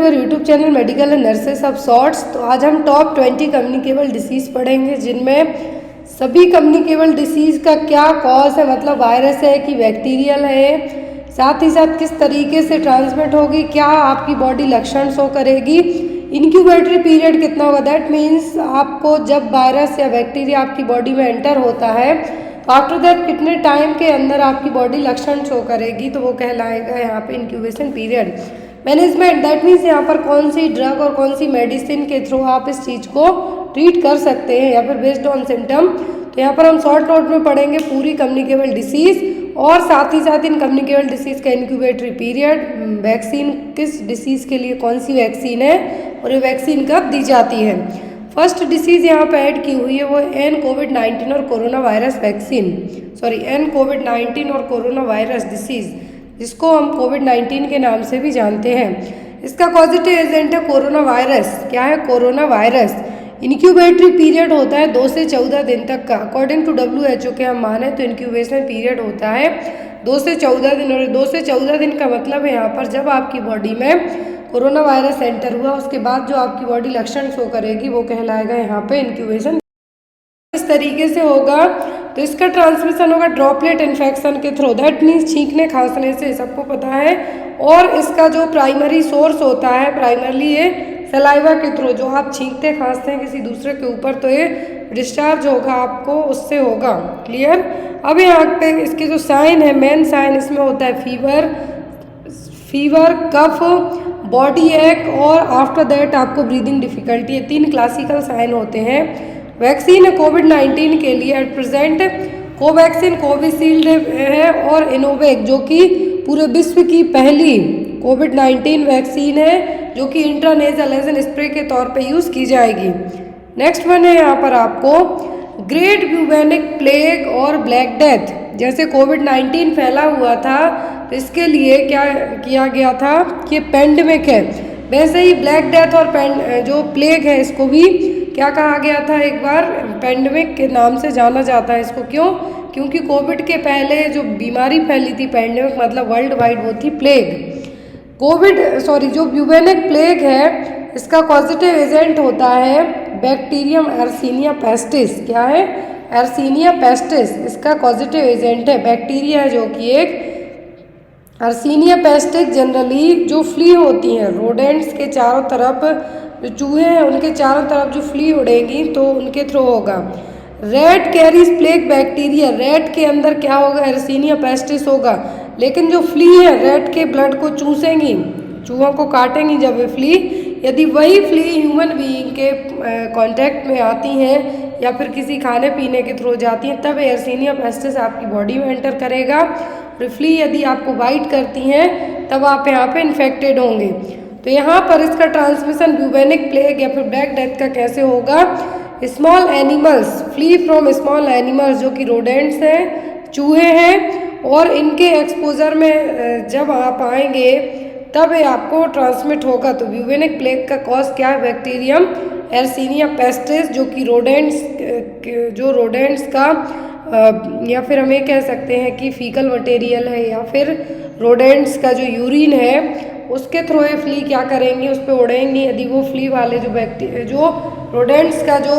To our YouTube channel medical and nurses of shorts. तो आज हम टॉप 20 कम्युनिकेबल डिसीज़ पढ़ेंगे, जिनमें सभी कम्युनिकेबल डिसीज़ का क्या कॉज है, मतलब वायरस है कि बैक्टीरियल है, साथ ही साथ किस तरीके से ट्रांसमिट होगी, क्या आपकी बॉडी लक्षण शो करेगी, इनक्यूबेटरी पीरियड कितना होगा। दैट मीन्स आपको जब वायरस या बैक्टीरिया आपकी बॉडी में एंटर होता है तो आफ्टर दैट कितने टाइम के अंदर आपकी बॉडी लक्षण शो करेगी, तो वो कहलाएगा यहाँ पे incubation period. Management, that means यहाँ पर कौन सी ड्रग और कौन सी मेडिसिन के थ्रू आप इस चीज़ को ट्रीट कर सकते हैं या फिर बेस्ड ऑन सिम्टम। तो यहाँ पर हम शॉर्ट नोट में पढ़ेंगे पूरी कम्युनिकेबल डिसीज़ और साथ ही साथ इन कम्युनिकेबल डिसीज़ का इंक्यूबेटरी पीरियड, वैक्सीन किस डिसीज़ के लिए कौन सी वैक्सीन है और ये वैक्सीन कब दी जाती है। फर्स्ट डिसीज़ यहाँ पे ऐड की हुई है वो एन कोविड-19 और कोरोना वायरस वैक्सीन, एन कोविड-19 और कोरोना वायरस डिसीज़, जिसको हम कोविड-19 के नाम से भी जानते हैं। इसका पॉजिटिव एजेंट है कोरोना वायरस। क्या है कोरोना वायरस? इनक्यूबेटरी पीरियड होता है 2 से 14 दिन तक का। अकॉर्डिंग टू WHO के हम माने तो इनक्यूबेशन पीरियड होता है 2 से 14 दिन, और 2 से 14 दिन का मतलब है यहाँ पर जब आपकी बॉडी में कोरोना वायरस एंटर हुआ उसके बाद जो आपकी बॉडी लक्षण शो करेगी वो कहलाएगा यहाँ पे इंक्यूबेशन। इस तरीके से होगा तो इसका ट्रांसमिशन होगा ड्रॉपलेट इन्फेक्शन के थ्रू। दैट मीन्स छींकने खांसने से, सबको पता है। और इसका जो प्राइमरी सोर्स होता है प्राइमरली ये सलाइवा के थ्रू, जो आप छींकते खांसते हैं किसी दूसरे के ऊपर तो ये डिस्चार्ज होगा आपको, उससे होगा। क्लियर? अब यहाँ पे इसके जो साइन है, मेन साइन इसमें होता है फीवर, कफ, बॉडी एक और आफ्टर दैट आपको ब्रीदिंग डिफिकल्टी। ये 3 क्लासिकल साइन होते हैं। वैक्सीन है कोविड-19 के लिए एट प्रेजेंट कोवैक्सीन, कोविशील्ड है और इनोवेक, जो कि पूरे विश्व की पहली कोविड-19 वैक्सीन है जो कि इंट्रानेजल एज स्प्रे के तौर पे यूज़ की जाएगी। नेक्स्ट वन है यहाँ पर आपको ग्रेट ब्यूबेनिक प्लेग और ब्लैक डेथ। जैसे कोविड-19 फैला हुआ था तो इसके लिए क्या किया गया था कि पेंडेमिक है, वैसे ही ब्लैक डेथ और जो प्लेग है इसको भी क्या कहा गया था, एक बार पेंडेमिक के नाम से जाना जाता है इसको। क्यों? क्योंकि कोविड के पहले जो बीमारी फैली थी पेंडेमिक मतलब वर्ल्ड वाइड, वो थी प्लेग। जो ब्यूबेनिक प्लेग है इसका पॉजिटिव एजेंट होता है बैक्टीरियम एर्सीनिया पेस्टिस। क्या है? एर्सीनिया पेस्टिस इसका पॉजिटिव एजेंट है। बैक्टीरिया है जो कि एक एर्सीनिया पेस्टिस जनरली जो फ्ली होती हैं रोडेंट्स के चारों तरफ, जो चूहे हैं उनके चारों तरफ जो फ्ली उड़ेंगी तो उनके थ्रू होगा। Rate carries plague bacteria, rate के अंदर क्या होगा? एर्सीनिया पेस्टिस होगा, लेकिन जो फ्ली है रेट के ब्लड को चूसेंगी, चूहों को काटेंगी जब वे फ्ली, यदि वही फ्ली ह्यूमन बीइंग के कांटेक्ट में आती हैं या फिर किसी खाने पीने के थ्रू जाती हैं, तब एर्सीनिया पेस्टिस आपकी बॉडी में एंटर करेगा। और फ्ली यदि आपको बाइट करती हैं तब आप यहाँ पे इन्फेक्टेड होंगे। तो यहाँ पर इसका ट्रांसमिशन ब्यूबेनिक प्लेग या फिर ब्लैक डेथ का कैसे होगा? Small animals flea from small animals, जो कि रोडेंट्स हैं, चूहे हैं, और इनके एक्सपोजर में जब आप आएंगे तब ये आपको ट्रांसमिट होगा। तो ब्यूबेनिक प्लेग का कॉज क्या है? बैक्टीरियम एर्सीनिया पेस्टिस, जो कि रोडेंट्स का या फिर हम ये कह सकते हैं कि फीकल मटेरियल है या फिर रोडेंट्स का जो यूरिन है उसके थ्रू ये फ्ली क्या करेंगी, उस पर उड़ेंगी। यदि वो फ्ली वाले जो रोडेंट्स का जो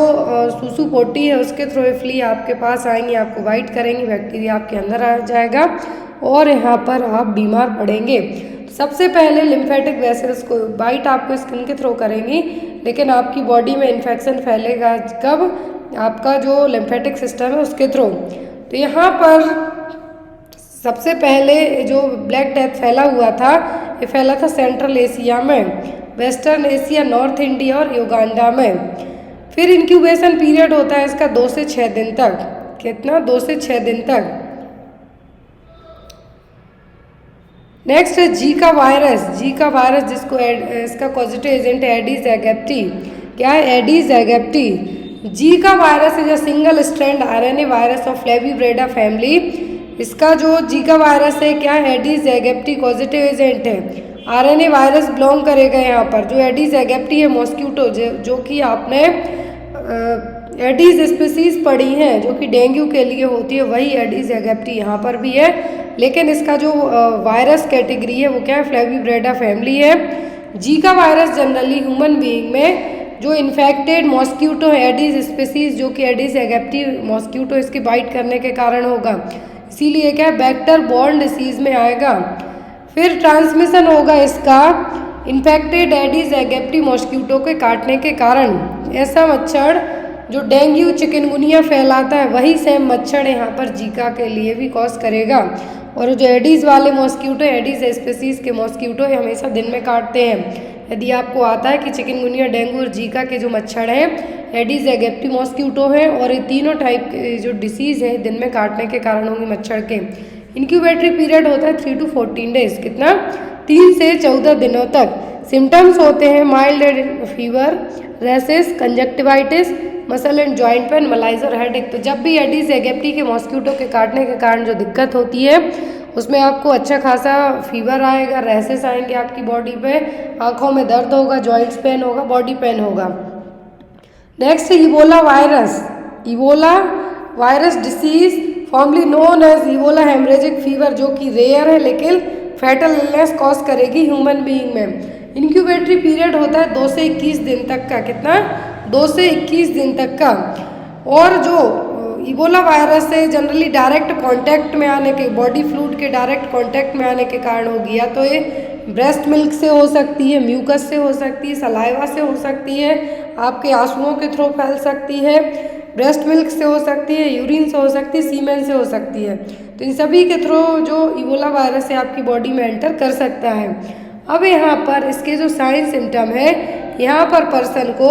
सूसू पोटी है उसके थ्रू ये फ्ली आपके पास आएंगी, आपको बाइट करेंगी, बैक्टीरिया आपके अंदर आ जाएगा और यहाँ पर आप बीमार पड़ेंगे। सबसे पहले लिम्फेटिक वेसल्स को बाइट आपको स्किन के थ्रू करेंगी, लेकिन आपकी बॉडी में इन्फेक्शन फैलेगा कब? आपका जो लिम्फेटिक सिस्टम है उसके थ्रू। तो यहाँ पर सबसे पहले जो ब्लैक डेथ फैला हुआ था ये फैला था सेंट्रल एशिया में, वेस्टर्न एशिया, नॉर्थ इंडिया और युगांडा में। फिर इंक्यूबेशन पीरियड होता है इसका 2 से 6 दिन तक। कितना? 2 से 6 दिन तक। नेक्स्ट है जीका वायरस जिसको इसका पॉजिटिव एजेंट है एडीज एगिप्टी। क्या है? Aedes aegypti. Zika virus is a single strand RNA virus of Flaviviridae family. इसका जो जीका वायरस है क्या है? एडीज एगिप्टी पॉजिटिव एजेंट है। RNA वायरस बिलोंग करेगा यहाँ पर। जो एडीज एगिप्टी है मॉस्क्यूटो, जो कि आपने एडीज स्पीसीज पढ़ी हैं जो कि डेंगू के लिए होती है, वही एडीज एगिप्टी यहाँ पर भी है। लेकिन इसका जो वायरस कैटेगरी है वो क्या है? फ्लेविब्रेडा फैमिली है। Zika virus generally human being में जो इन्फेक्टेड मॉस्क्यूटो एडिस स्पीसीज जो कि एडिस एगिप्टी मॉस्क्यूटो इसके बाइट करने के कारण होगा, इसीलिए क्या वेक्टर बॉर्न डिसीज में आएगा। फिर ट्रांसमिशन होगा इसका इन्फेक्टेड एडिस एगिप्टी मॉस्क्यूटो के काटने के कारण। ऐसा मच्छर जो डेंगू चिकनगुनिया फैलाता है वही सेम मच्छर यहाँ पर जीका के लिए भी कॉज करेगा। और जो एडिस वाले मॉस्क्यूटो एडिस स्पीसीज के मॉस्क्यूटो हमेशा दिन में काटते हैं। यदि आपको आता है कि चिकनगुनिया डेंगू और जीका के जो मच्छर हैं एडिस एगिप्टी मॉस्क्यूटो हैं और ये तीनों टाइप के जो डिसीज़ है दिन में काटने के कारण होंगे मच्छर के। इंक्यूबेटरी पीरियड होता है 3 to 14 डेज, कितना 3 से 14 दिनों तक। सिम्टम्स होते हैं mild fever, rashes, conjunctivitis, muscle and joint pain, malaise और हेडेक। तो जब भी एडिस एगिप्टी के मॉस्क्यूटो के काटने के कारण जो दिक्कत होती है उसमें आपको अच्छा खासा फीवर आएगा, रैसेस आएंगे आपकी बॉडी पे, आँखों में दर्द होगा, जॉइंट्स पेन होगा, बॉडी पेन होगा। Next Ebola virus. Ebola virus disease formerly known as Ebola haemorrhagic fever जो कि रेयर है लेकिन फैटल इलनेस कॉज करेगी ह्यूमन बीइंग में। इंक्यूबेटरी पीरियड होता है 2 से 21 दिन तक का, कितना 2 से 21 दिन तक का। और जो इबोला वायरस से जनरली डायरेक्ट कांटेक्ट में आने के, बॉडी फ्लूइड के डायरेक्ट कांटेक्ट में आने के कारण होगी। या तो ये ब्रेस्ट मिल्क से हो सकती है, म्यूकस से हो सकती है, सलाइवा से हो सकती है, आपके आंसुओं के थ्रू फैल सकती है, ब्रेस्ट मिल्क से हो सकती है, यूरिन से हो सकती है, सीमेन से हो सकती है। तो इन सभी के थ्रू जो इबोला वायरस है आपकी बॉडी में एंटर कर सकता है। अब यहाँ पर इसके जो साइन सिम्टम है, यहाँ पर पर्सन को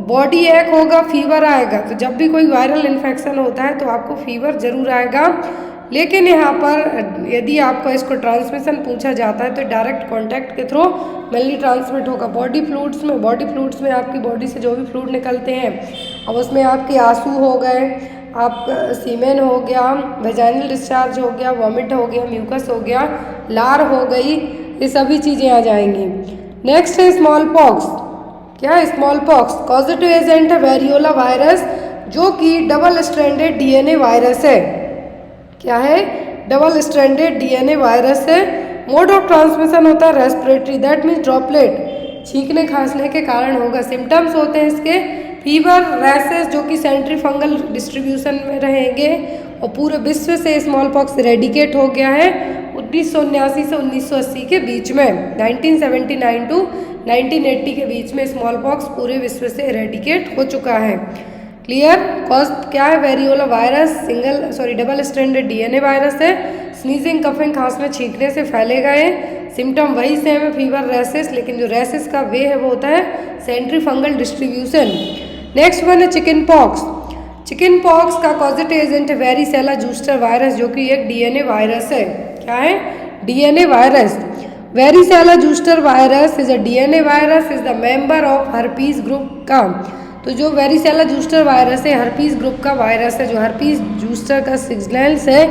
बॉडी एक होगा, फीवर आएगा। तो जब भी कोई वायरल इन्फेक्शन होता है तो आपको फीवर जरूर आएगा, लेकिन यहाँ पर यदि आपका इसको ट्रांसमिशन पूछा जाता है तो डायरेक्ट कांटेक्ट के थ्रू मेनली ट्रांसमिट होगा। बॉडी फ्लूइड्स में आपकी बॉडी से जो भी फ्लूइड निकलते हैं, अब उसमें आपके आंसू हो गए, आप सीमेन हो गया, वेजाइनल डिस्चार्ज हो गया, वॉमिट हो गया, म्यूकस हो गया, लार हो गई, ये सभी चीज़ें आ जाएंगी। नेक्स्ट है स्मॉल पॉक्स। क्या है स्मॉल पॉक्स? कॉजेटिव एजेंट है वेरियोला वायरस जो कि डबल स्ट्रैंडेड डीएनए वायरस है। क्या है? डबल स्ट्रैंडेड डीएनए वायरस है। मोड ऑफ ट्रांसमिशन होता है रेस्पिरेटरी, दैट मीन्स ड्रॉपलेट, छींकने खांसने के कारण होगा। सिम्टम्स होते हैं इसके फीवर, रैसेस जो कि सेंट्रीफंगल डिस्ट्रीब्यूशन में रहेंगे और पूरे विश्व से स्मॉल पॉक्स रेडिकेट हो गया है 1979 से 1980 के बीच में। 1979 to 1980 के बीच में स्मॉल पॉक्स पूरे विश्व से रेडिकेट हो चुका है। क्लियर? कॉज क्या है? Variola virus double stranded DNA virus है। स्नीजिंग, कफिंग, खांसने, छींकने से फैलेगा ये। सिम्टम वही सेम है, फीवर, रैसेस, लेकिन जो रैसेस का वे है वो होता है सेंट्रीफंगल डिस्ट्रीब्यूशन। नेक्स्ट वन है चिकन पॉक्स। चिकन पॉक्स का कॉजेटिव एजेंट है वेरिसेला जूस्टर वायरस जो कि एक डीएनए वायरस है। क्या है? DNA virus. Varicella zoster virus is a DNA virus, is the member of herpes group का। तो जो वेरिसेला जूस्टर वायरस है हर्पीज ग्रुप का वायरस है, जो हर्पीज जूस्टर का सिग्नल्स है,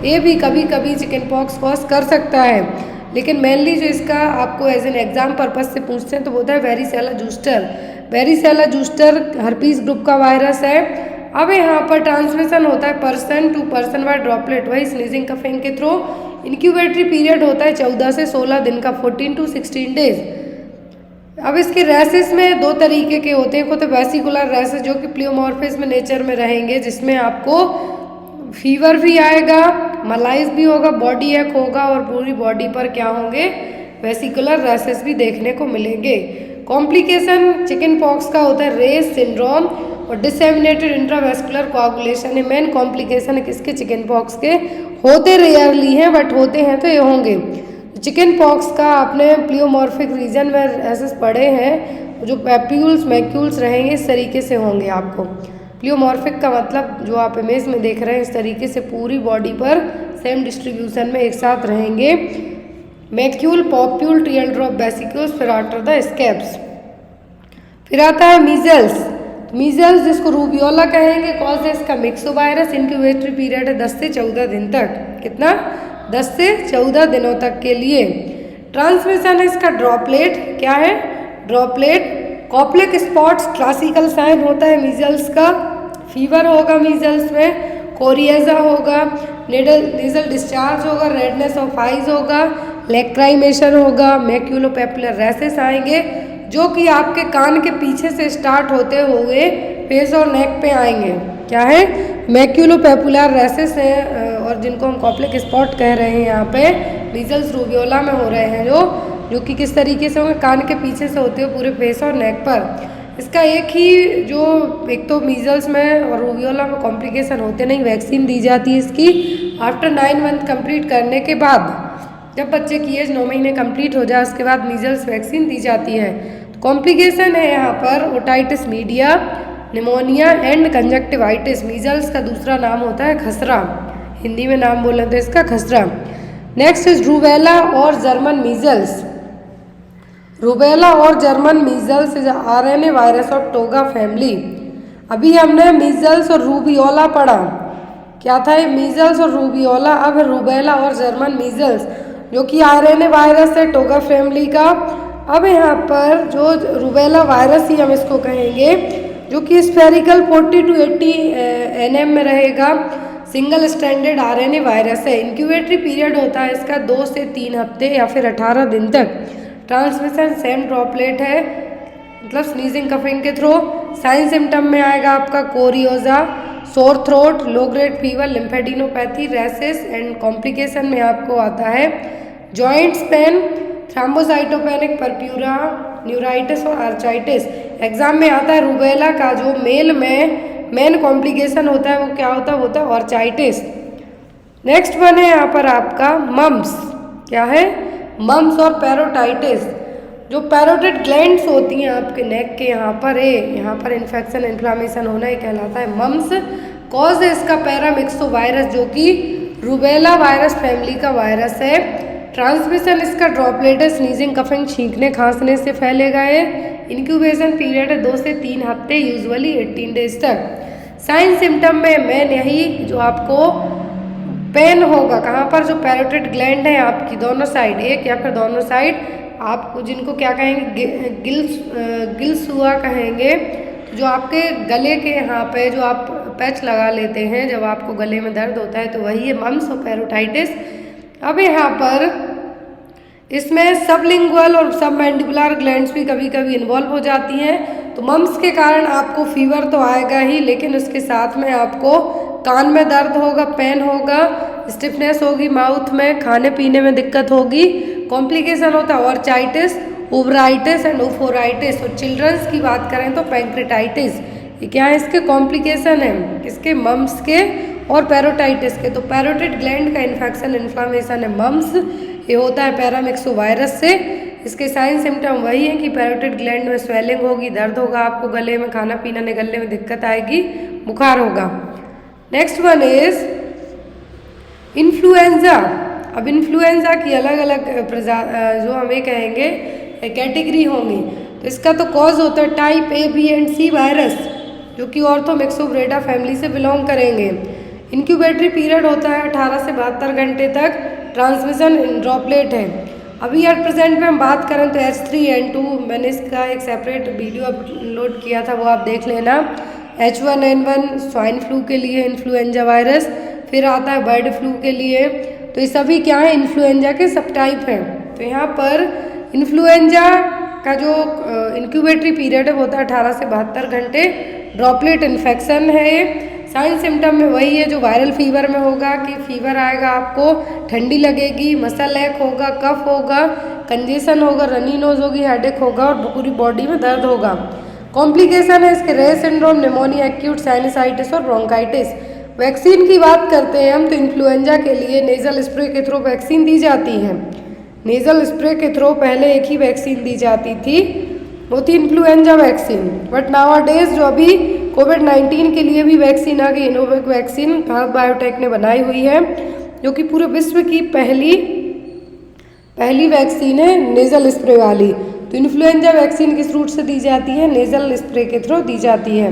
ये भी कभी कभी चिकन पॉक्स कॉज कर सकता है। लेकिन मेनली जो इसका आपको एज एन एग्जाम पर्पज से पूछते हैं तो होता है varicella zoster. Varicella zoster herpes group का वायरस है। अब यहाँ पर ट्रांसमिशन होता है person to person by droplet, वही स्नीजिंग, कफिंग के थ्रू। इंक्यूबेटरी पीरियड होता है 14 से 16 दिन का, 14 to 16 डेज। अब इसके रैसेस में 2 तरीके के होते हैं। तो वेसिकुलर रैसेस जो कि प्लियोमॉर्फिज्म नेचर में रहेंगे, जिसमें आपको फीवर भी आएगा, मलाइज भी होगा, बॉडी एक होगा और पूरी बॉडी पर क्या होंगे? वेसिकुलर रैसेस भी देखने को मिलेंगे। कॉम्प्लिकेशन चिकन पॉक्स का होता है रेस सिंड्रोम और डिसेमिनेटेड इंट्रावेस्कुलर कोआगुलेशन है। मेन कॉम्प्लिकेशन है किसके? चिकन पॉक्स के। होते रेयरली हैं बट होते हैं तो ये होंगे। चिकन पॉक्स का आपने प्लियोमॉर्फिक रीजन में रैसेस पढ़े हैं, जो पैप्यूल्स मैक्यूल्स रहेंगे इस तरीके से होंगे आपको। प्लियोमॉर्फिक का मतलब जो आप इमेज में देख रहे हैं इस तरीके से पूरी बॉडी पर सेम डिस्ट्रीब्यूशन में एक साथ रहेंगे। मैक्यूल, पॉप्यूल, टियल ड्रॉप वेसिकल्स, फिर आफ्टर द स्कैब्स। फिर आता है मीजल्स। मीजल्स जिसको रूबियोला कहेंगे, कॉज है इसका मिक्सोवायरस। इंक्यूबेटरी पीरियड है 10 से 14 दिन तक। कितना? 10 से 14 दिनों तक के लिए। ट्रांसमिशन है इसका ड्रॉपलेट। क्या है? Droplet. Koplik spots classical sign होता है मीजल्स का। फीवर होगा मीजल्स में, कोरिएजा होगा, नेजल डिस्चार्ज होगा, रेडनेस ऑफ आइज होगा, लैक्राइमेशन होगा, मैक्यूलोपेपुलर रैसेस आएंगे जो कि आपके कान के पीछे से स्टार्ट होते हुए फेस और नेक पे आएंगे। क्या है? मैक्यूलोपेपुलर रैसेस हैं और जिनको हम कॉप्लिक स्पॉट कह रहे हैं यहाँ पे मीजल्स रूबियोला में हो रहे हैं जो कि किस तरीके से होंगे, कान के पीछे से होते हुए पूरे फेस और नेक पर। इसका एक तो मीजल्स में और रूबियोला में कॉम्प्लिकेशन होते नहीं, वैक्सीन दी जाती है इसकी आफ्टर 9 मंथ कंप्लीट करने के बाद। जब बच्चे की एज 9 महीने कंप्लीट हो जाए उसके बाद मीजल्स वैक्सीन दी जाती है। कॉम्प्लिकेशन है यहाँ पर otitis media, pneumonia and conjunctivitis. Measles का दूसरा नाम होता है खसरा, हिंदी में नाम बोले तो इसका खसरा। नेक्स्ट इज रूबेला और जर्मन मीजल्स। रूबेला और German measles is RNA virus of toga family. अभी हमने मीजल्स और रूबियोला पढ़ा, क्या था ये? मीजल्स और रूबियोला। अब रूबेला और जर्मन मीजल्स जो कि RNA वायरस है टोगा फैमिली का। अब यहाँ पर जो रूबेला वायरस ही हम इसको कहेंगे, जो कि स्फेरिकल 40 to 80 nm में रहेगा, सिंगल स्टैंडर्ड RNA वायरस है। इंक्यूबेटरी पीरियड होता है इसका 2 से 3 हफ्ते या फिर 18 दिन तक। ट्रांसमिशन सेम ड्रॉपलेट है, मतलब स्नीजिंग कफिंग के थ्रू। साइन सिम्टम में आएगा आपका coryza, sore throat, low grade fever, lymphadenopathy, rashes and complication में आपको आता है joints pain, thrombocytopenic purpura, neuritis और आर्चाइटिस। एग्जाम में आता है रूबेला का जो मेल में मेन कॉम्प्लिकेशन होता है वो क्या होता है ऑर्चाइटिस। नेक्स्ट वन है यहाँ पर आपका मम्स। क्या है? मम्स और पैरोटाइटिस। जो पैरोटिड ग्लैंड्स होती हैं आपके नेक के यहाँ पर इन्फेक्शन इन्फ्लामेशन होना ही कहलाता है मम्स। कॉज है इसका पैरामिक्सो वायरस जो कि रूबेला वायरस फैमिली का वायरस है। ट्रांसमिशन इसका ड्रॉपलेट है, स्नीजिंग कफिंग छींकने खांसने से फैलेगा है। इंक्यूबेशन पीरियड है 2 से 3 हफ्ते, यूजुअली 18 डेज तक। साइन सिम्टम में मेन यही जो आपको पेन होगा, कहाँ पर? जो पैरोटिड ग्लैंड है आपकी दोनों साइड, एक या फिर दोनों साइड, आपको जिनको क्या कहेंगे गिल्स हुआ कहेंगे, जो आपके गले के यहाँ पे जो आप पैच लगा लेते हैं जब आपको गले में दर्द होता है, तो वही है मम्स और पैरोटाइटिस। अब यहाँ पर इसमें सबलिंगुअल और सब मैंडिबुलर ग्लैंड्स भी कभी कभी इन्वॉल्व हो जाती हैं। तो मम्स के कारण आपको फीवर तो आएगा ही, लेकिन उसके साथ में आपको कान में दर्द होगा, पेन होगा, स्टिफनेस होगी माउथ में, खाने पीने में दिक्कत होगी। कॉम्प्लिकेशन होता है ऑर्चाइटिस, उबराइटिस एंड ओफोराइटिस। और चिल्ड्रंस की बात करें तो पैंक्रेटाइटिस। ये क्या है? इसके कॉम्प्लिकेशन है, इसके मम्स के और पैरोटाइटिस के। तो पैरोटिड ग्लैंड का इन्फेक्शन इन्फ्लामेशन है मम्स, ये होता है पैरामिक्सो वायरस से। इसके साइन सिम्टम वही है कि पैरोटिड ग्लैंड में स्वेलिंग होगी, दर्द होगा आपको गले में, खाना पीना निगलने में दिक्कत आएगी, बुखार होगा। Next one is influenza. अब इन्फ्लुएंजा की अलग अलग जो हमें कहेंगे कैटेगरी होंगी। तो इसका तो कॉज होता है type A, B and C virus, जो कि ऑर्थोमिक्सोब्रेडा फैमिली से बिलोंग करेंगे। इंक्यूबेटरी पीरियड होता है 18 से 72 घंटे तक। ट्रांसमिशन ड्रॉपलेट है। अभी एट प्रेजेंट में हम बात करें तो H3N2, मैंने इसका एक सेपरेट वीडियो अपलोड किया था, वो आप देख लेना। H1N1 स्वाइन फ्लू के लिए इन्फ्लुएंजा वायरस, फिर आता है बर्ड फ्लू के लिए। तो ये सभी क्या है? इन्फ्लुएंजा के सब टाइप हैं। तो यहाँ पर इन्फ्लुएंजा का जो इंक्यूबेटरी पीरियड है वो होता है 18 से 72 घंटे। ड्रॉपलेट इन्फेक्शन है ये। साइन सिम्टम में वही है जो वायरल फीवर में होगा कि फीवर आएगा आपको, ठंडी लगेगी, मसल एक होगा, कफ होगा, कंजेशन होगा, रनी नोज होगी, हेडेक होगा और पूरी बॉडी में दर्द होगा। कॉम्प्लिकेशन है इसके rare syndrome, pneumonia, acute sinusitis और ब्रोंकाइटिस। वैक्सीन की बात करते हैं हम तो इन्फ्लुएंजा के लिए नेज़ल स्प्रे के थ्रू वैक्सीन दी जाती है। नेज़ल स्प्रे के थ्रू पहले एक ही वैक्सीन दी जाती थी, वो थी इन्फ्लुएंजा वैक्सीन। बट नाउअडेज जो अभी कोविड-19 के लिए भी वैक्सीन आ गई, इनोवेक वैक्सीन भारत बायोटेक ने बनाई हुई है, जो कि पूरे विश्व की पहली वैक्सीन है नेज़ल स्प्रे वाली। तो इन्फ्लुएंजा वैक्सीन किस रूट से दी जाती है? नेज़ल स्प्रे के थ्रू दी जाती है।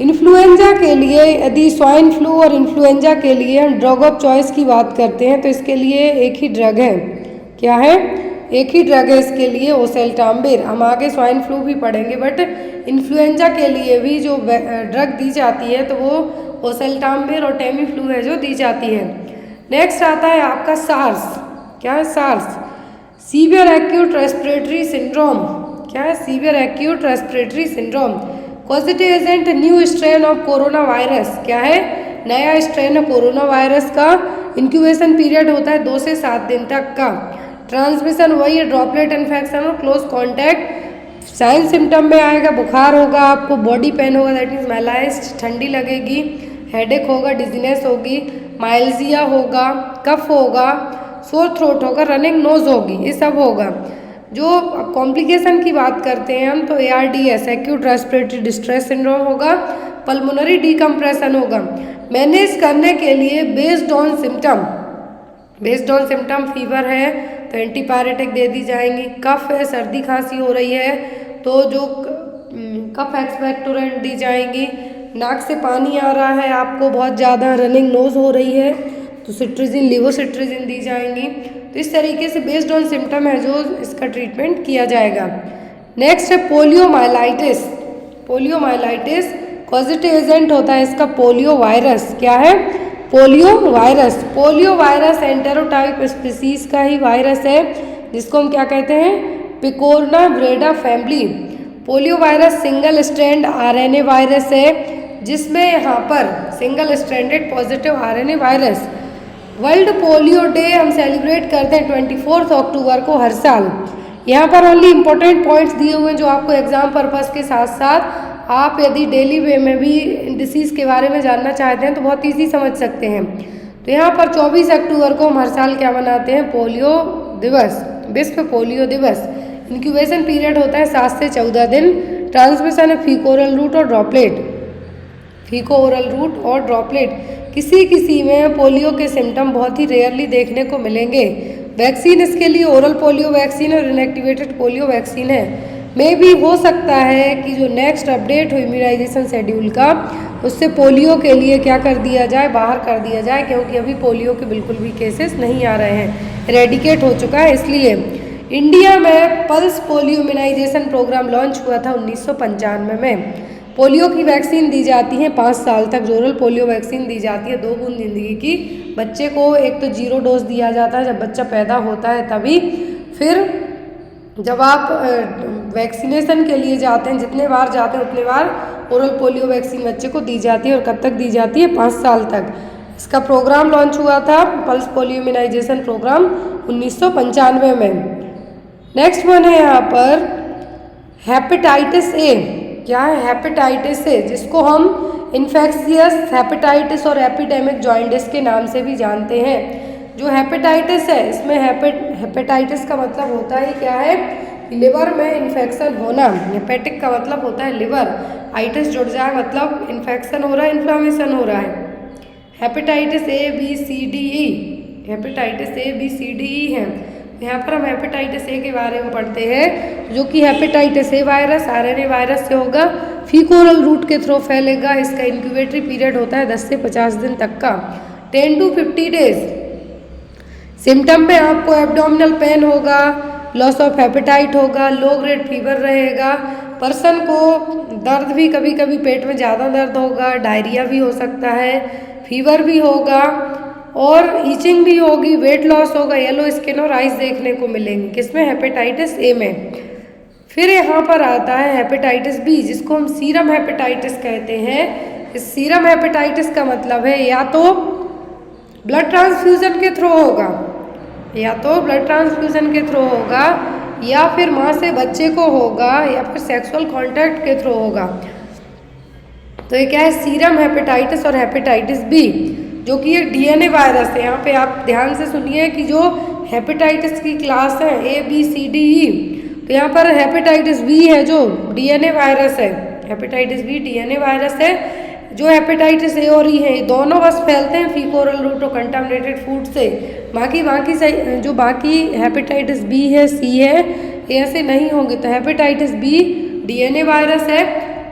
इन्फ्लुएंजा के लिए यदि स्वाइन फ्लू और इन्फ्लुएंजा के लिए हम ड्रग ऑफ चॉइस की बात करते हैं तो इसके लिए एक ही ड्रग है। क्या है? एक ही ड्रग है इसके लिए, ओसेल्टाम्बिर। हम आगे स्वाइन फ्लू भी पढ़ेंगे, बट इन्फ्लुएंजा के लिए भी जो ड्रग दी जाती है तो वो ओसेल्टामिविर और टेमीफ्लू है जो दी जाती है। नेक्स्ट आता है आपका सार्स। क्या है SARS? Severe acute respiratory syndrome. क्या है? Severe acute respiratory syndrome. Positive agent new strain of corona virus. क्या है? नया स्ट्रेन ऑफ कोरोना वायरस का इंक्यूबेशन पीरियड होता है 2 से 7 दिन तक का। ट्रांसमिशन वही है, ड्रॉपलेट इन्फेक्शन और क्लोज कॉन्टैक्ट। साइन सिम्टम में आएगा, बुखार होगा, आपको बॉडी पेन होगा, दैट मीन्स मैलाइज्ड, ठंडी लगेगी, हेडेक होगा, डिजीनेस होगी, माइल्जिया होगा, कफ होगा, सोर थ्रोट होगा, रनिंग नोज होगी, ये सब होगा। जो कॉम्प्लिकेशन की बात करते हैं हम तो ARDS acute respiratory distress syndrome होगा, पल्मोनरी डिकम्प्रेशन होगा। मैनेज करने के लिए बेस्ड ऑन सिम्टम फीवर है तो एंटीपायरेटिक दे दी जाएंगी, कफ है, सर्दी खांसी हो रही है तो जो कफ एक्सपेक्टोरेंट दी जाएंगी, नाक से पानी आ रहा है आपको बहुत ज़्यादा, रनिंग नोज हो रही है तो सिट्रिजिन, लिवोसिट्रिजिन दी जाएंगी। तो इस तरीके से बेस्ड ऑन सिम्टम है जो इसका ट्रीटमेंट किया जाएगा। नेक्स्ट है पोलियोमाइलाइटिस। पोलियोमाइलाइटिस पॉजिटिव एजेंट होता है इसका पोलियो वायरस। क्या है? Polio virus. Polio virus enterotype species का ही वायरस है जिसको हम क्या कहते हैं? Picornaviridae family. Polio virus single strand RNA virus है जिसमें यहाँ पर single stranded positive RNA virus. World polio day हम सेलिब्रेट करते हैं 24 अक्टूबर को हर साल। यहाँ पर ओनली इम्पोर्टेंट पॉइंट्स दिए हुए हैं जो आपको एग्जाम पर्पस के साथ साथ आप यदि डेली वे में भी डिसीज़ के बारे में जानना चाहते हैं तो बहुत ईजी समझ सकते हैं। तो यहाँ पर 24 अक्टूबर को हम हर साल क्या मनाते हैं? पोलियो दिवस, विश्व पोलियो दिवस। इंक्यूबेशन पीरियड होता है 7 से 14 दिन। ट्रांसमिशन है फीको ओरल रूट और ड्रॉपलेट। फीको ओरल रूट और ड्रॉपलेट। किसी में पोलियो के सिम्टम बहुत ही रेयरली देखने को मिलेंगे। वैक्सीन इसके लिए ओरल पोलियो वैक्सीन और इनएक्टिवेटेड पोलियो वैक्सीन है। मे भी हो सकता है कि जो नेक्स्ट अपडेट हो इम्यूनाइजेशन शेड्यूल का उससे पोलियो के लिए क्या कर दिया जाए? बाहर कर दिया जाए, क्योंकि अभी पोलियो के बिल्कुल भी केसेस नहीं आ रहे हैं, रेडिकेट हो चुका है। इसलिए इंडिया में pulse polio immunisation programme launch हुआ था 1995 में। पोलियो की वैक्सीन दी जाती है 5 साल तक। जो ओरल पोलियो वैक्सीन दी जाती है 2 बूंद जिंदगी की। बच्चे को एक तो 0 डोज दिया जाता है जब बच्चा पैदा होता है तभी, फिर जब आप वैक्सीनेशन के लिए जाते हैं, जितने बार जाते हैं उतने बार ओरल पोलियो वैक्सीन बच्चे को दी जाती है। और कब तक दी जाती है? 5 साल तक। इसका प्रोग्राम लॉन्च हुआ था, पल्स पोलियो इम्यूनाइजेशन प्रोग्राम 1995 में। नेक्स्ट वन है यहाँ पर हेपेटाइटिस ए। क्या है? हेपेटाइटिस ए, जिसको हम इन्फेक्शियस हेपेटाइटिस और एपिडेमिक जॉइंटिस के नाम से भी जानते हैं। जो हेपेटाइटिस है इसमें हेपेटाइटिस का मतलब होता है क्या है? लिवर में इन्फेक्शन होना। हेपेटिक का मतलब होता है लिवर, आइटिस जुड़ जाए मतलब इन्फेक्शन हो रहा है, इन्फ्लामेशन हो रहा है। हेपेटाइटिस ABCDE, हेपेटाइटिस ABCDE है। यहाँ पर हम हेपेटाइटिस ए के बारे में पढ़ते हैं जो कि hepatitis A virus RNA virus से होगा, फीको ओरल रूट के थ्रू फैलेगा। इसका इंक्यूबेटरी पीरियड होता है 10 से 50 दिन तक का, 10 to 50 डेज। सिम्टम में आपको एब्डोमिनल पेन होगा, लॉस ऑफ हेपेटाइट होगा, लो ग्रेड फीवर रहेगा, पर्सन को दर्द भी, कभी कभी पेट में ज़्यादा दर्द होगा, डायरिया भी हो सकता है, फीवर भी होगा और ईचिंग भी होगी, वेट लॉस होगा, येलो स्किन और आइज देखने को मिलेंगी। किसमें? हेपेटाइटिस ए में। फिर यहाँ पर आता है हेपेटाइटिस बी, जिसको हम सीरम हेपेटाइटिस कहते हैं। इस सीरम हेपेटाइटिस का मतलब है या तो ब्लड ट्रांसफ्यूजन के थ्रू होगा, या फिर माँ से बच्चे को होगा, या फिर सेक्सुअल कांटेक्ट के थ्रू होगा। तो ये क्या है? सीरम हेपेटाइटिस और हेपेटाइटिस बी, जो कि एक DNA वायरस है। यहाँ पे आप ध्यान से सुनिए कि जो हेपेटाइटिस की क्लास है ABCDE, तो यहाँ पर हेपेटाइटिस बी है जो DNA वायरस है। हेपेटाइटिस बी DNA वायरस है। जो हेपेटाइटिस ए और ई है, दोनों बस फैलते हैं फीको ओरल रूट और कंटामिनेटेड फूड से। बाकी हेपेटाइटिस बी है, सी है, ऐसे नहीं होंगे। तो हेपेटाइटिस बी DNA वायरस है,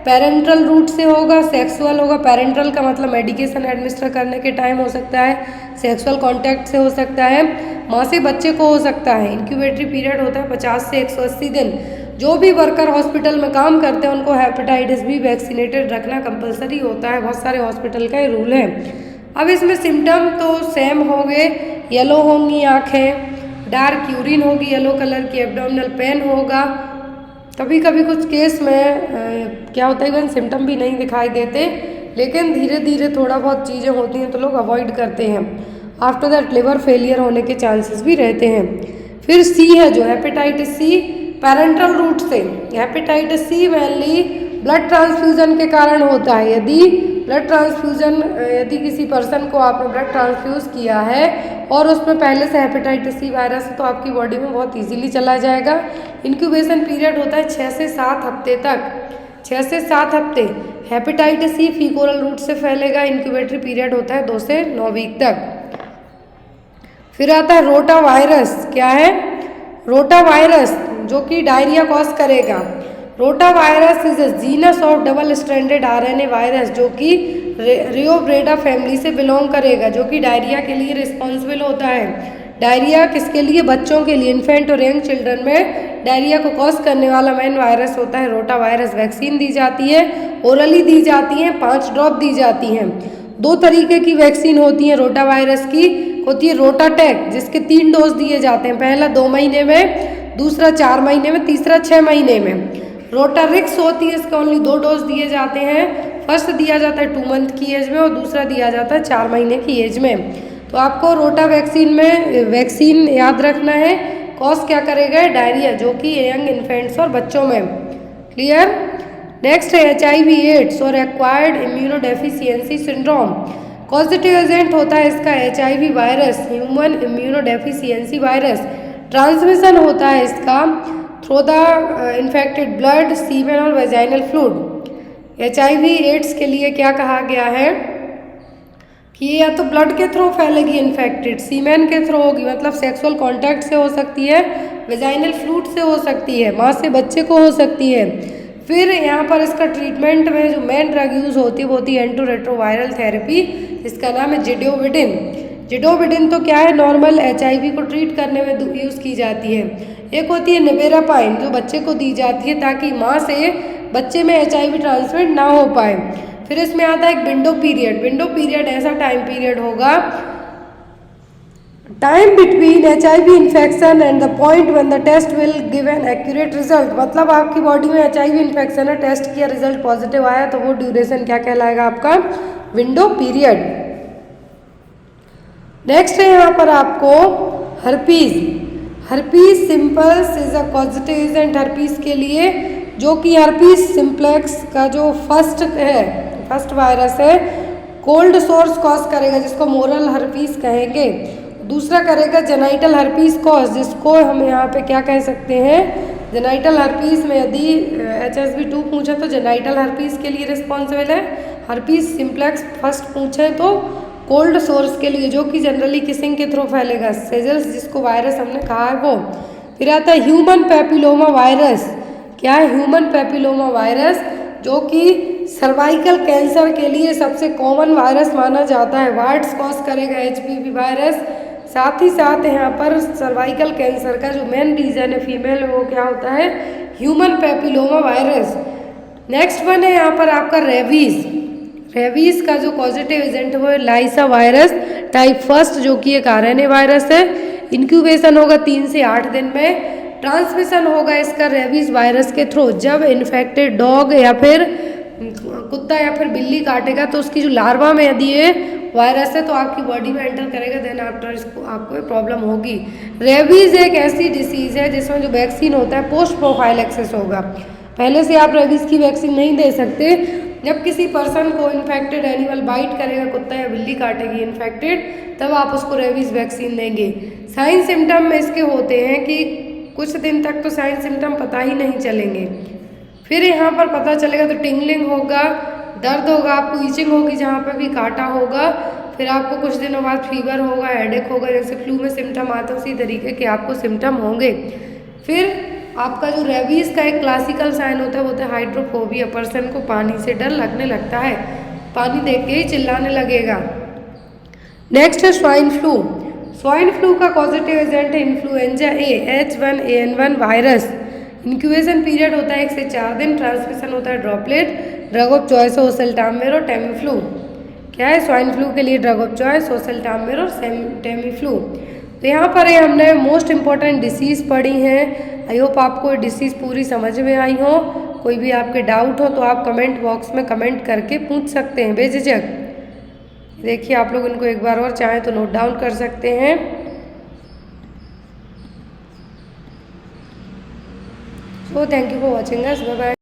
पेरेंटल रूट से होगा, सेक्सुअल होगा। पेरेंटल का मतलब मेडिकेशन एडमिनिस्टर करने के टाइम हो सकता है, सेक्सुअल कांटेक्ट से हो सकता है, माँ से बच्चे को हो सकता है। इंक्यूबेटरी पीरियड होता है 50 से 180 दिन। जो भी वर्कर हॉस्पिटल में काम करते हैं उनको हेपेटाइटिस बी वैक्सीनेटेड रखना कंपलसरी होता है, बहुत सारे हॉस्पिटल का ये रूल है। अब इसमें सिम्टम तो सेम होंगे, येलो होंगी आँखें, डार्क यूरिन होगी येलो कलर की, एब्डोमिनल पेन होगा। कभी कभी कुछ केस में क्या होता है इवन सिम्टम भी नहीं दिखाई देते, लेकिन धीरे धीरे थोड़ा बहुत चीज़ें होती हैं तो लोग अवॉइड करते हैं। आफ्टर दैट लिवर फेलियर होने के चांसेस भी रहते हैं। फिर सी है जो हेपेटाइटिस सी पैरेंटल रूट से। Hepatitis C mainly blood transfusion के कारण होता है। यदि किसी पर्सन को आपने ब्लड ट्रांसफ्यूज किया है और उसमें पहले से हेपेटाइटिस सी वायरस है तो आपकी बॉडी में बहुत इजीली चला जाएगा। इंक्यूबेशन पीरियड होता है 6 से 7 हफ्ते तक, 6 से 7 हफ्ते। हेपेटाइटिस सी फीकोरल रूट से फैलेगा, इंक्यूबेटरी पीरियड होता है 2 से 9 वीक तक। फिर आता है रोटा वायरस। क्या है? रोटा वायरस जो कि डायरिया कॉज करेगा। Rota virus is a genus of double stranded RNA virus जो कि रियोब्रेडा फैमिली से बिलोंग करेगा, जो कि डायरिया के लिए रिस्पॉन्सिबल होता है। डायरिया किसके लिए? बच्चों के लिए। इन्फेंट और यंग चिल्ड्रन में डायरिया को कॉज करने वाला मेन वायरस होता है रोटा वायरस। वैक्सीन दी जाती है, ओरली दी जाती है, 5 ड्रॉप दी जाती हैं। 2 तरीके की वैक्सीन होती है रोटा वायरस की। होती है रोटाटेक जिसके 3 डोज दिए जाते हैं, पहला 2 महीने में, दूसरा 4 महीने में, तीसरा 6 महीने में। रोटारिक्स होती है, इसके ओनली 2 डोज दिए जाते हैं। फर्स्ट दिया जाता है 2 मंथ की एज में और दूसरा दिया जाता है 4 महीने की एज में। तो आपको रोटा वैक्सीन में वैक्सीन याद रखना है। कॉज क्या करेगा? डायरिया, जो कि यंग इन्फेंट्स और बच्चों में। क्लियर? नेक्स्ट है HIV एड्स और acquired immunodeficiency syndrome. Positive agent होता है इसका HIV virus, human immunodeficiency virus. Transmission होता है इसका थ्रू द इन्फेक्टेड ब्लड, सीमेन और वेजाइनल फ्लूइड। HIV एड्स के लिए क्या कहा गया है कि या तो ब्लड के थ्रू फैलेगी इन्फेक्टेड, सीमेन के थ्रू होगी मतलब सेक्सुअल कांटेक्ट से हो सकती है, वेजाइनल फ्लूइड से हो सकती है, माँ से बच्चे को हो सकती है। फिर यहाँ पर इसका ट्रीटमेंट में जो मेन ड्रग यूज़ होती है वो होती है एंटीरेट्रोवायरल थेरेपी, जिसका नाम है जिडोविडिन। जिडोविडिन तो क्या है? नॉर्मल HIV को ट्रीट करने में यूज़ की जाती है। एक होती है नेवेरापाइन जो बच्चे को दी जाती है ताकि माँ से बच्चे में HIV ट्रांसमिट ना हो पाए। फिर इसमें आता है एक विंडो पीरियड। विंडो पीरियड ऐसा टाइम पीरियड होगा, time between HIV infection and the point when the test will give an accurate result. मतलब आपकी बॉडी में HIV इन्फेक्शन है, टेस्ट किया, रिजल्ट पॉजिटिव आया तो वो ड्यूरेशन क्या कहलाएगा? आपका विंडो पीरियड। नेक्स्ट है यहाँ पर आपको herpes. Herpes simplex is a positive agent herpes के लिए, जो कि हर्पीज सिम्प्लेक्स का जो फर्स्ट वायरस है कोल्ड सोर्स कॉज करेगा, जिसको मोरल हर्पीज कहेंगे। दूसरा करेगा जेनाइटल हर्पीज कॉज, जिसको हम यहाँ पे क्या कह सकते हैं? जेनाइटल हर्पीज में यदि HSV2 पूछे तो जेनाइटल हर्पीज के लिए रिस्पॉन्सिबल है। हर्पीज सिम्प्लेक्स फर्स्ट पूछे तो कोल्ड सोर्स के लिए, जो कि जनरली किसिंग के थ्रू फैलेगा, सेजल्स जिसको वायरस हमने कहा है वो। फिर आता है ह्यूमन पैपिलोमा वायरस। क्या है? ह्यूमन पैपिलोमा वायरस, जो कि सर्वाइकल कैंसर के लिए सबसे कॉमन वायरस माना जाता है। वार्ड्स कॉज करेगा HPV वायरस। साथ ही साथ यहाँ पर सर्वाइकल कैंसर का जो मेन रीजन है फीमेल में वो क्या होता है? Human papilloma virus. Next one है यहाँ पर आपका रेबीज। रेबीज का जो पॉजिटिव एजेंट है वो लाइसा वायरस टाइप फर्स्ट, जो कि एक RNA वायरस है। इंक्यूबेशन होगा 3 से 8 दिन में। ट्रांसमिशन होगा इसका रेबीज वायरस के थ्रू। जब इन्फेक्टेड डॉग या फिर कुत्ता या फिर बिल्ली काटेगा तो उसकी जो लार्वा में यदि ये वायरस है तो आपकी बॉडी में एंटर करेगा, देन आफ्टर इसको आपको प्रॉब्लम होगी। रेबीज एक ऐसी डिसीज़ है जिसमें जो वैक्सीन होता है पोस्ट प्रोफाइल एक्सेस होगा। पहले से आप रेबीज की वैक्सीन नहीं दे सकते। जब किसी पर्सन को इन्फेक्टेड एनिमल बाइट करेगा, कुत्ता या बिल्ली काटेगी इन्फेक्टेड, तब आप उसको रेबीज वैक्सीन देंगे। साइन सिम्टम में इसके होते हैं कि कुछ दिन तक तो साइन सिम्टम पता ही नहीं चलेंगे, फिर यहाँ पर पता चलेगा तो टिंगलिंग होगा, दर्द होगा, आपको ईचिंग होगी जहाँ पर भी काटा होगा, फिर आपको कुछ दिनों बाद फीवर होगा, हेडेक होगा, जैसे फ्लू में सिम्टम आता है उसी तरीके के आपको सिम्टम होंगे। फिर आपका जो रेबीज का एक क्लासिकल साइन होता है वो होता है हाइड्रोफोबिया। पर्सन को पानी से डर लगने लगता है, पानी देख के ही चिल्लाने लगेगा। नेक्स्ट है स्वाइन फ्लू। स्वाइन फ्लू का पॉजिटिव एजेंट है influenza A H1N1 virus. Incubation period होता है 1 से 4 दिन। ट्रांसमिशन होता है ड्रॉपलेट। ड्रग ऑफ चॉइस है ओसेल्टामिविर और टेमीफ्लू। क्या है? स्वाइन फ्लू के लिए ड्रग ऑफ चॉइस ओसेल्टामिविर और टेमीफ्लू। तो यहाँ पर हमने मोस्ट इम्पॉर्टेंट डिसीज़ पढ़ी हैं। आई होप आपको डिसीज़ पूरी समझ में आई हो। कोई भी आपके डाउट हो तो आप कमेंट बॉक्स में कमेंट करके पूछ सकते हैं बेझिझक। देखिए आप लोग इनको एक बार और चाहें तो नोट डाउन कर सकते हैं। So thank you for watching us. Bye bye.